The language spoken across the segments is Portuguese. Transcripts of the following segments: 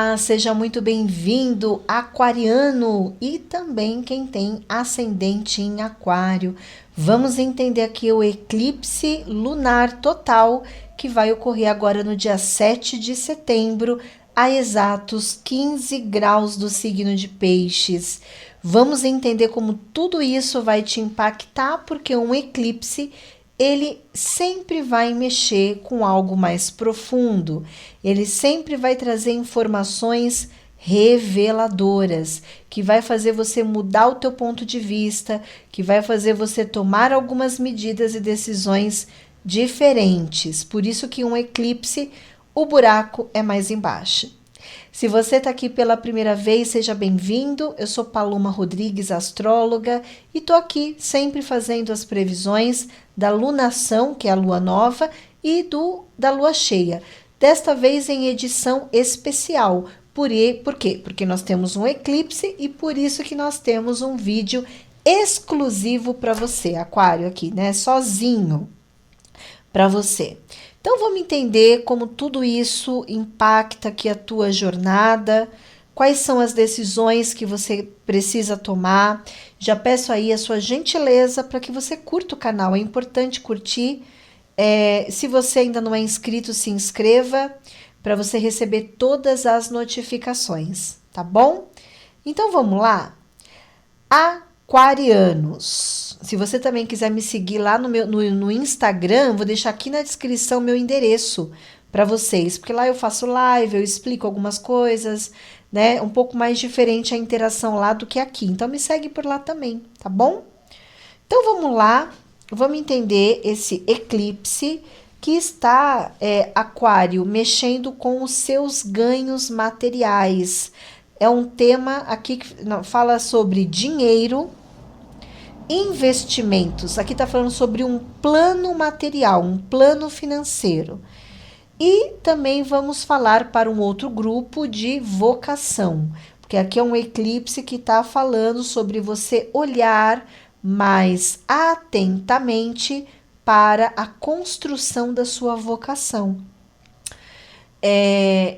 Olá, seja muito bem-vindo, aquariano e também quem tem ascendente em aquário. Vamos entender aqui o eclipse lunar total que vai ocorrer agora no dia 7 de setembro, a exatos 15 graus do signo de Peixes. Vamos entender como tudo isso vai te impactar, porque um eclipse ele sempre vai mexer com algo mais profundo, ele sempre vai trazer informações reveladoras, que vai fazer você mudar o teu ponto de vista, que vai fazer você tomar algumas medidas e decisões diferentes. Por isso que um eclipse, o buraco é mais embaixo. Se você está aqui pela primeira vez, seja bem-vindo. Eu sou Paloma Rodrigues, astróloga, e estou aqui sempre fazendo as previsões da lunação, que é a lua nova, e da lua cheia. Desta vez em edição especial. Por quê? Porque nós temos um eclipse e por isso que nós temos um vídeo exclusivo para você, aquário, aqui, né? Sozinho para você. Então vamos entender como tudo isso impacta aqui a tua jornada, quais são as decisões que você precisa tomar. Já peço aí a sua gentileza para que você curta o canal, é importante curtir. Se você ainda não é inscrito, se inscreva para você receber todas as notificações, tá bom? Então vamos lá? Aquarianos. Se você também quiser me seguir lá no Instagram, vou deixar aqui na descrição meu endereço para vocês, porque lá eu faço live, eu explico algumas coisas, né? Um pouco mais diferente a interação lá do que aqui. Então me segue por lá também, tá bom? Então vamos lá, vamos entender esse eclipse que está, Aquário, mexendo com os seus ganhos materiais. É um tema aqui que fala sobre dinheiro, investimentos. Aqui está falando sobre um plano material, um plano financeiro. E também vamos falar para um outro grupo de vocação, porque aqui é um eclipse que está falando sobre você olhar mais atentamente para a construção da sua vocação.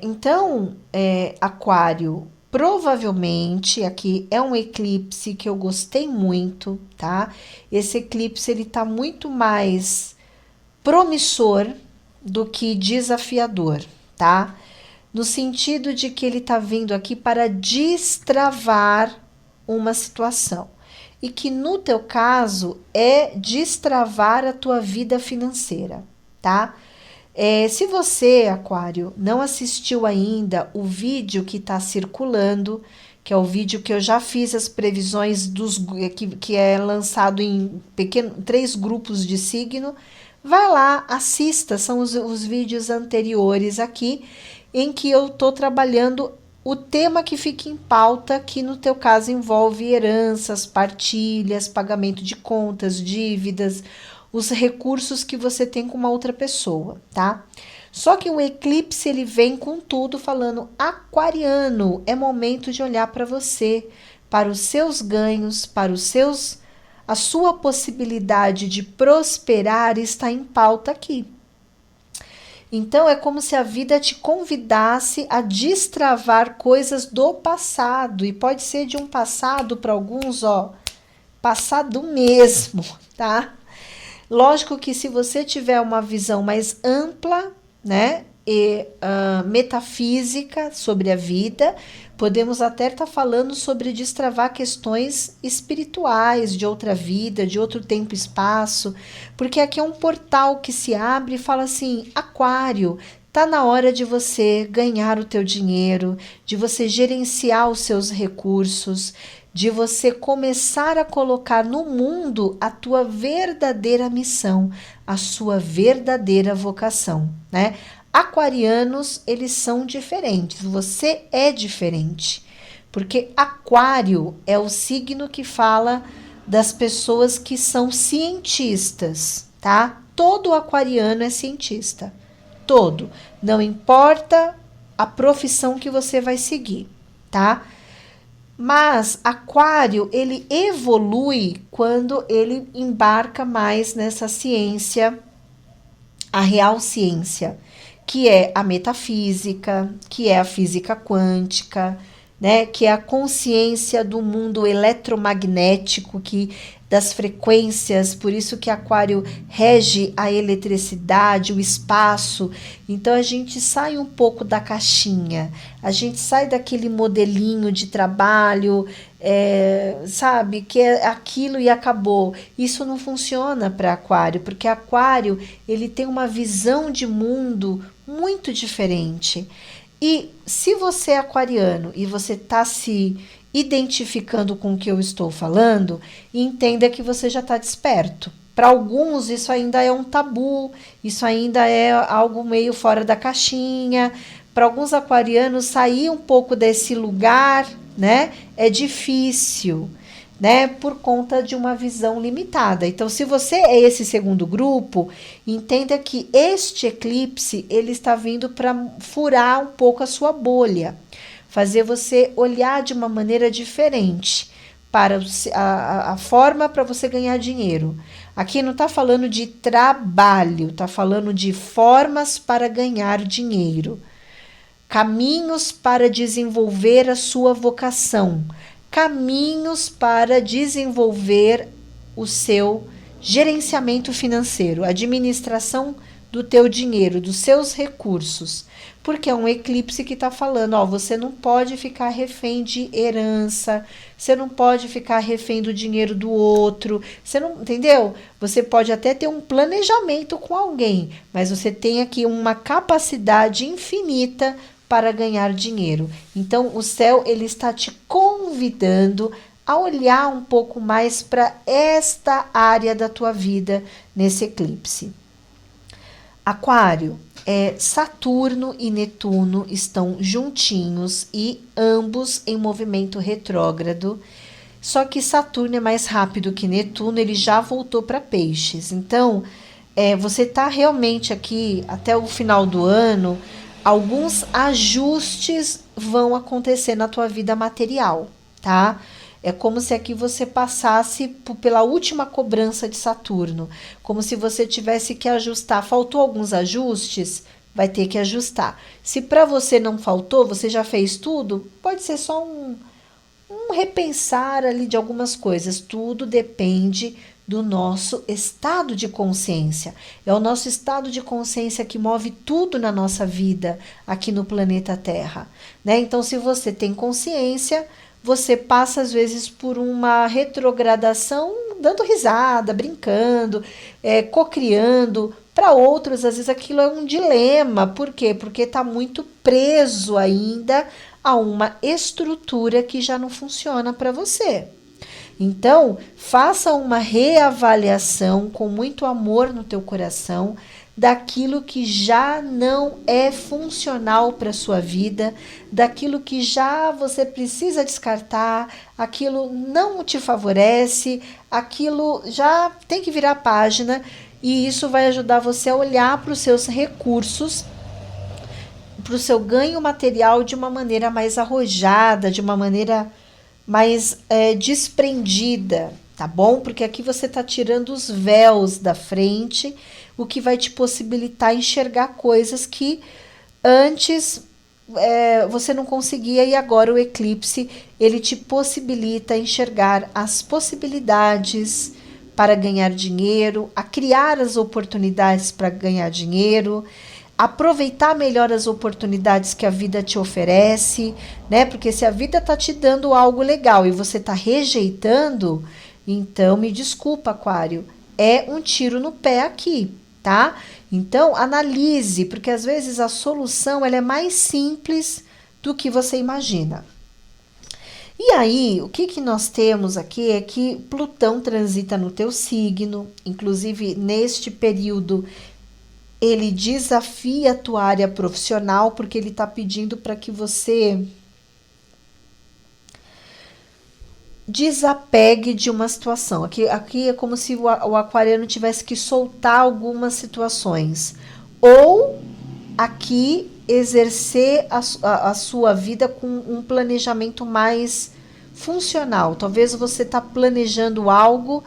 Então, Aquário, provavelmente aqui é um eclipse que eu gostei muito, tá? Esse eclipse ele tá muito mais promissor do que desafiador, tá? No sentido de que ele tá vindo aqui para destravar uma situação. E que no teu caso é destravar a tua vida financeira, tá? Se você, Aquário, não assistiu ainda o vídeo que está circulando, que é o vídeo que eu já fiz as previsões que é lançado em 3 grupos de signo, vai lá, assista, são os vídeos anteriores aqui, em que eu estou trabalhando o tema que fica em pauta, que no teu caso envolve heranças, partilhas, pagamento de contas, dívidas, os recursos que você tem com uma outra pessoa, tá? Só que o eclipse ele vem com tudo falando, aquariano, é momento de olhar para você, para os seus ganhos, para a sua possibilidade de prosperar está em pauta aqui. Então é como se a vida te convidasse a destravar coisas do passado, e pode ser de um passado para alguns, passado mesmo, tá? Lógico que se você tiver uma visão mais ampla, né, e metafísica sobre a vida, podemos até estar falando sobre destravar questões espirituais de outra vida, de outro tempo e espaço, porque aqui é um portal que se abre e fala assim, Aquário, tá na hora de você ganhar o teu dinheiro, de você gerenciar os seus recursos, de você começar a colocar no mundo a tua verdadeira missão, a sua verdadeira vocação, né? Aquarianos, eles são diferentes, você é diferente, porque Aquário é o signo que fala das pessoas que são cientistas, tá? Todo aquariano é cientista, todo, não importa a profissão que você vai seguir, tá? Mas Aquário, ele evolui quando ele embarca mais nessa ciência, a real ciência, que é a metafísica, que é a física quântica, né, que é a consciência do mundo eletromagnético, que das frequências, por isso que Aquário rege a eletricidade, o espaço. Então a gente sai um pouco da caixinha, a gente sai daquele modelinho de trabalho, sabe, que é aquilo e acabou. Isso não funciona para Aquário, porque Aquário ele tem uma visão de mundo muito diferente. E se você é aquariano e você está se identificando com o que eu estou falando, entenda que você já está desperto. Para alguns, isso ainda é um tabu, isso ainda é algo meio fora da caixinha. Para alguns aquarianos, sair um pouco desse lugar, né, é difícil, né, por conta de uma visão limitada. Então, se você é esse segundo grupo, entenda que este eclipse ele está vindo para furar um pouco a sua bolha, fazer você olhar de uma maneira diferente para a forma para você ganhar dinheiro. Aqui não está falando de trabalho, está falando de formas para ganhar dinheiro, caminhos para desenvolver a sua vocação, caminhos para desenvolver o seu gerenciamento financeiro, administração do teu dinheiro, dos seus recursos. Porque é um eclipse que está falando, ó, você não pode ficar refém de herança, você não pode ficar refém do dinheiro do outro, você não, entendeu? Você pode até ter um planejamento com alguém, mas você tem aqui uma capacidade infinita para ganhar dinheiro. Então, o céu ele está te convidando a olhar um pouco mais para esta área da tua vida nesse eclipse. Aquário, Saturno e Netuno estão juntinhos e ambos em movimento retrógrado. Só que Saturno é mais rápido que Netuno, ele já voltou para Peixes. Então, você está realmente aqui até o final do ano. Alguns ajustes vão acontecer na tua vida material, tá? É como se aqui você passasse pela última cobrança de Saturno, como se você tivesse que ajustar. Faltou alguns ajustes? Vai ter que ajustar. Se para você não faltou, você já fez tudo, pode ser só um repensar ali de algumas coisas. Tudo depende do nosso estado de consciência. É o nosso estado de consciência que move tudo na nossa vida aqui no planeta Terra, né? Então, se você tem consciência, você passa às vezes por uma retrogradação dando risada, brincando, cocriando. Para outros, às vezes aquilo é um dilema. Por quê? Porque está muito preso ainda a uma estrutura que já não funciona para você. Então, faça uma reavaliação com muito amor no teu coração daquilo que já não é funcional para a sua vida, daquilo que já você precisa descartar, aquilo não te favorece, aquilo já tem que virar página, e isso vai ajudar você a olhar para os seus recursos, para o seu ganho material de uma maneira mais arrojada, de uma maneira mais desprendida, tá bom? Porque aqui você está tirando os véus da frente, o que vai te possibilitar enxergar coisas que antes você não conseguia, e agora o eclipse ele te possibilita enxergar as possibilidades para ganhar dinheiro, a criar as oportunidades para ganhar dinheiro, aproveitar melhor as oportunidades que a vida te oferece, né? Porque se a vida tá te dando algo legal e você tá rejeitando, então me desculpa, Aquário, é um tiro no pé aqui, tá? Então analise, porque às vezes a solução ela é mais simples do que você imagina. E aí, o que nós temos aqui é que Plutão transita no teu signo, inclusive neste período ele desafia a tua área profissional, porque ele está pedindo para que você desapegue de uma situação. Aqui é como se o aquariano tivesse que soltar algumas situações. Ou aqui exercer a sua vida com um planejamento mais funcional. Talvez você está planejando algo,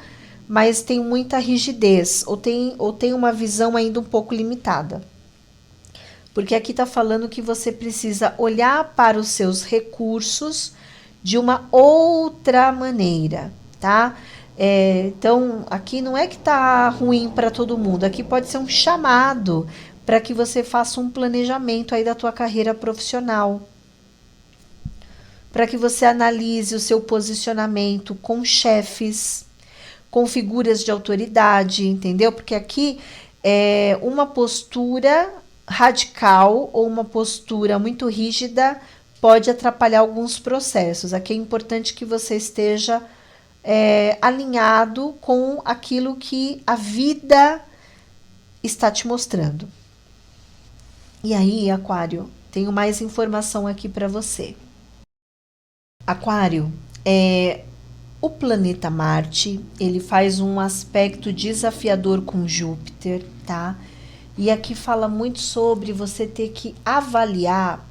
mas tem muita rigidez, ou tem uma visão ainda um pouco limitada. Porque aqui está falando que você precisa olhar para os seus recursos de uma outra maneira, tá? Então, aqui não é que tá ruim para todo mundo, aqui pode ser um chamado para que você faça um planejamento aí da tua carreira profissional, para que você analise o seu posicionamento com chefes, com figuras de autoridade, entendeu? Porque aqui é uma postura radical ou uma postura muito rígida pode atrapalhar alguns processos. Aqui é importante que você esteja alinhado com aquilo que a vida está te mostrando. E aí, Aquário, tenho mais informação aqui para você. Aquário, o planeta Marte, ele faz um aspecto desafiador com Júpiter, tá? E aqui fala muito sobre você ter que avaliar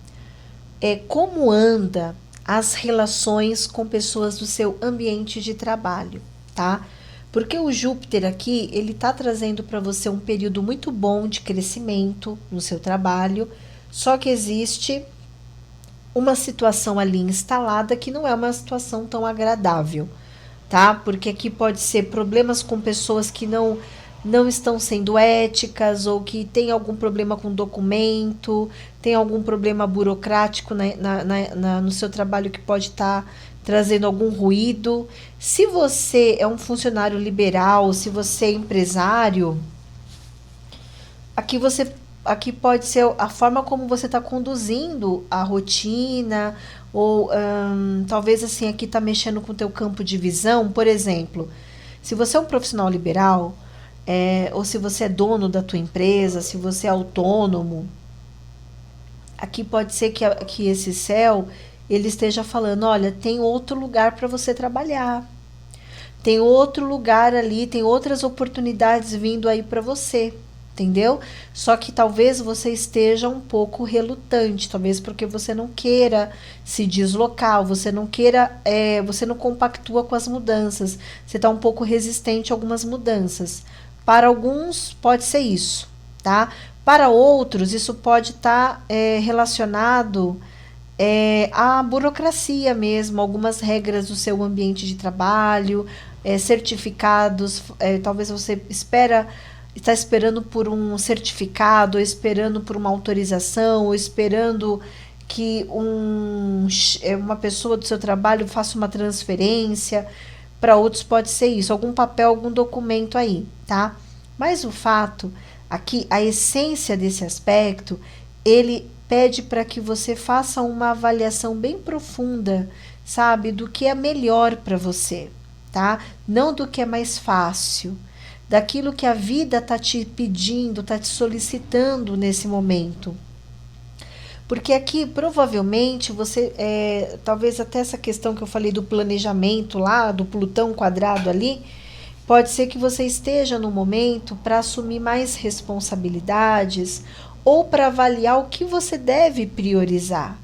como anda as relações com pessoas do seu ambiente de trabalho, tá? Porque o Júpiter aqui, ele tá trazendo para você um período muito bom de crescimento no seu trabalho, só que existe uma situação ali instalada que não é uma situação tão agradável, tá? Porque aqui pode ser problemas com pessoas que não estão sendo éticas ou que tem algum problema com documento, tem algum problema burocrático no seu trabalho que pode estar trazendo algum ruído. Se você é um funcionário liberal, se você é empresário, aqui pode ser a forma como você está conduzindo a rotina, ou talvez assim aqui está mexendo com o teu campo de visão. Por exemplo, se você é um profissional liberal, ou se você é dono da tua empresa, se você é autônomo, aqui pode ser que esse céu ele esteja falando, olha, tem outro lugar para você trabalhar, tem outro lugar ali, tem outras oportunidades vindo aí para você, entendeu? Só que talvez você esteja um pouco relutante, talvez porque você não queira se deslocar, você não queira, você não compactua com as mudanças, você está um pouco resistente a algumas mudanças. Para alguns pode ser isso, tá? Para outros isso pode estar relacionado à burocracia mesmo, algumas regras do seu ambiente de trabalho, certificados, talvez você está esperando por um certificado, ou esperando por uma autorização, ou esperando que uma pessoa do seu trabalho faça uma transferência. Para outros pode ser isso, algum papel, algum documento aí, tá? Mas o fato, aqui, a essência desse aspecto, ele pede para que você faça uma avaliação bem profunda, sabe? Do que é melhor para você, tá? Não do que é mais fácil, daquilo que a vida está te pedindo, está te solicitando nesse momento. Porque aqui, provavelmente, você, talvez até essa questão que eu falei do planejamento lá, do Plutão quadrado ali, pode ser que você esteja no momento para assumir mais responsabilidades ou para avaliar o que você deve priorizar.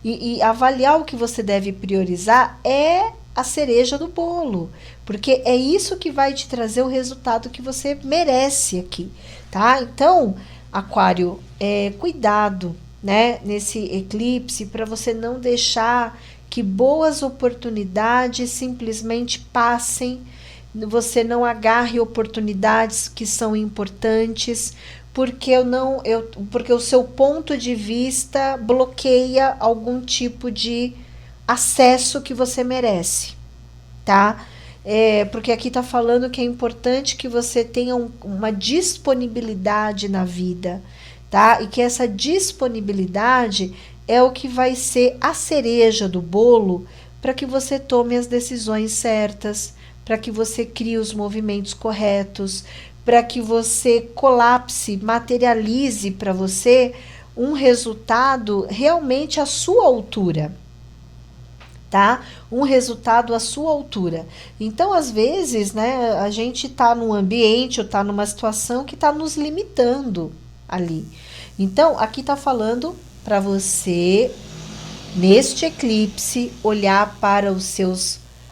E avaliar o que você deve priorizar é a cereja do bolo, porque é isso que vai te trazer o resultado que você merece aqui, tá? Então, Aquário, cuidado, né, nesse eclipse, para você não deixar que boas oportunidades simplesmente passem, você não agarre oportunidades que são importantes, porque o seu ponto de vista bloqueia algum tipo de acesso que você merece, tá? Porque aqui está falando que é importante que você tenha uma disponibilidade na vida, tá? E que essa disponibilidade é o que vai ser a cereja do bolo para que você tome as decisões certas, para que você crie os movimentos corretos, para que você colapse, materialize para você um resultado realmente à sua altura, tá? Um resultado à sua altura. Então, às vezes, né, a gente está num ambiente ou está numa situação que está nos limitando ali. Então, aqui está falando para você, neste eclipse, olhar para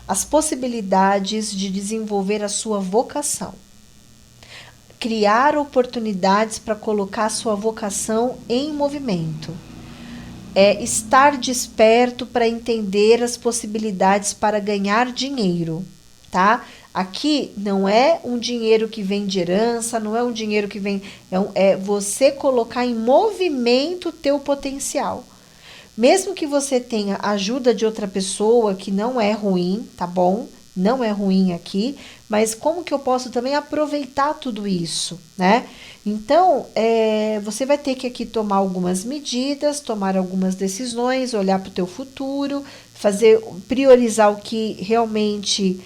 as possibilidades de desenvolver a sua vocação. criar oportunidades para colocar sua vocação em movimento. É estar desperto para entender as possibilidades para ganhar dinheiro, tá? Aqui não é um dinheiro que vem de herança, não é um dinheiro que vem... É você colocar em movimento o teu potencial. Mesmo que você tenha ajuda de outra pessoa, que não é ruim, tá bom? Não é ruim aqui, mas como que eu posso também aproveitar tudo isso, né? Então, você vai ter que aqui tomar algumas medidas, tomar algumas decisões, olhar para o teu futuro, priorizar o que realmente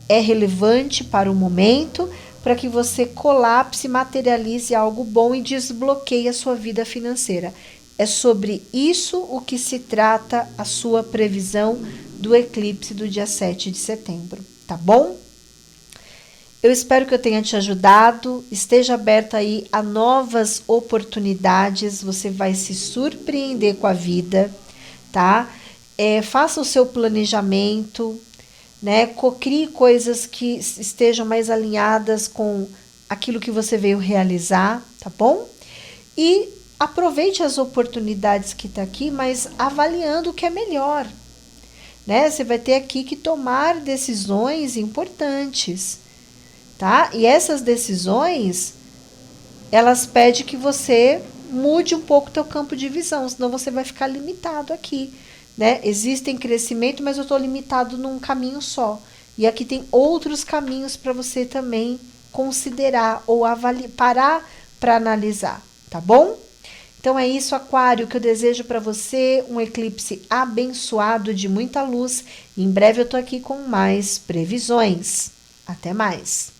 é relevante para o momento, para que você colapse, materialize algo bom e desbloqueie a sua vida financeira. É sobre isso o que se trata a sua previsão do eclipse do dia 7 de setembro, tá bom? Eu espero que eu tenha te ajudado, esteja aberta aí a novas oportunidades, você vai se surpreender com a vida, tá? Faça o seu planejamento, né? Cocrie coisas que estejam mais alinhadas com aquilo que você veio realizar, tá bom? E aproveite as oportunidades que está aqui, mas avaliando o que é melhor, né? Você vai ter aqui que tomar decisões importantes, tá? E essas decisões, elas pedem que você mude um pouco o teu campo de visão, senão você vai ficar limitado aqui, né? Existem crescimento, mas eu estou limitado num caminho só. E aqui tem outros caminhos para você também considerar ou parar para analisar, tá bom? Então é isso, Aquário, que eu desejo para você um eclipse abençoado de muita luz. Em breve eu tô aqui com mais previsões. Até mais!